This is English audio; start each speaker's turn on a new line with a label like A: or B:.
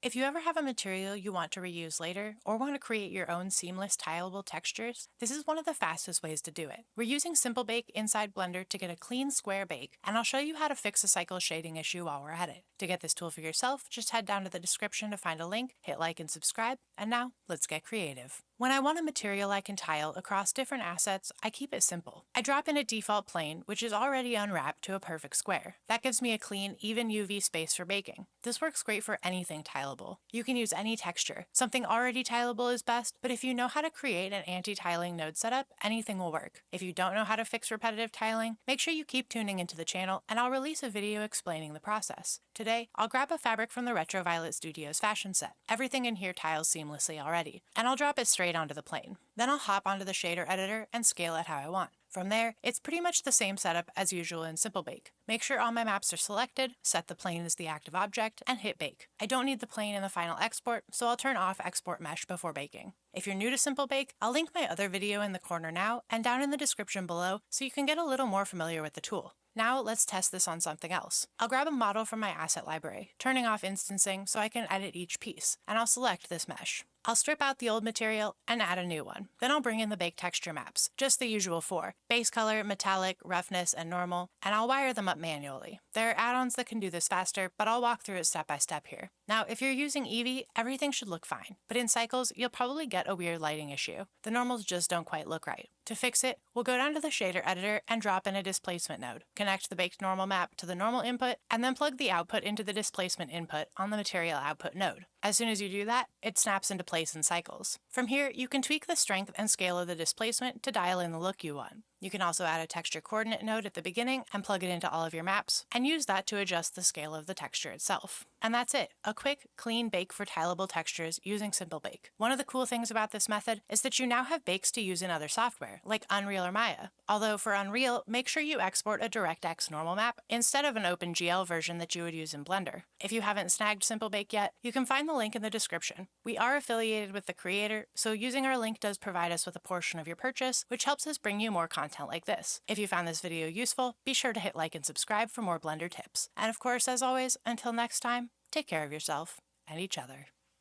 A: If you ever have a material you want to reuse later, or want to create your own seamless tileable textures, this is one of the fastest ways to do it. We're using Simple Bake inside Blender to get a clean square bake, and I'll show you how to fix a cycle shading issue while we're at it. To get this tool for yourself, just head down to the description to find a link, hit like and subscribe, and now let's get creative. When I want a material I can tile across different assets, I keep it simple. I drop in a default plane, which is already unwrapped to a perfect square. That gives me a clean, even UV space for baking. This works great for anything tileable. You can use any texture. Something already tileable is best, but if you know how to create an anti-tiling node setup, anything will work. If you don't know how to fix repetitive tiling, make sure you keep tuning into the channel and I'll release a video explaining the process. Today, I'll grab a fabric from the Retro Violet Studios fashion set. Everything in here tiles seamlessly already, and I'll drop it straight onto the plane. Then I'll hop onto the shader editor and scale it how I want. From there, it's pretty much the same setup as usual in Simple Bake. Make sure all my maps are selected, set the plane as the active object, and hit bake. I don't need the plane in the final export, so I'll turn off export mesh before baking. If you're new to Simple Bake, I'll link my other video in the corner now and down in the description below so you can get a little more familiar with the tool. Now let's test this on something else. I'll grab a model from my asset library, turning off instancing so I can edit each piece, and I'll select this mesh. I'll strip out the old material and add a new one. Then I'll bring in the bake texture maps, just the usual four: base color, metallic, roughness, and normal, and I'll wire them up manually. There are add-ons that can do this faster, but I'll walk through it step by step here. Now, if you're using Eevee, everything should look fine, but in cycles, you'll probably get a weird lighting issue. The normals just don't quite look right. To fix it, we'll go down to the shader editor and drop in a displacement node. Connect the baked normal map to the normal input, and then plug the output into the displacement input on the material output node. As soon as you do that, it snaps into place in cycles. From here, you can tweak the strength and scale of the displacement to dial in the look you want. You can also add a texture coordinate node at the beginning and plug it into all of your maps, and use that to adjust the scale of the texture itself. And that's it, a quick, clean bake for tileable textures using Simple Bake. One of the cool things about this method is that you now have bakes to use in other software, like Unreal or Maya. Although for Unreal, make sure you export a DirectX normal map instead of an OpenGL version that you would use in Blender. If you haven't snagged Simple Bake yet, you can find the link in the description. We are affiliated with the creator, so using our link does provide us with a portion of your purchase, which helps us bring you more content like this. If you found this video useful, be sure to hit like and subscribe for more Blender tips. And of course, as always, until next time, take care of yourself and each other.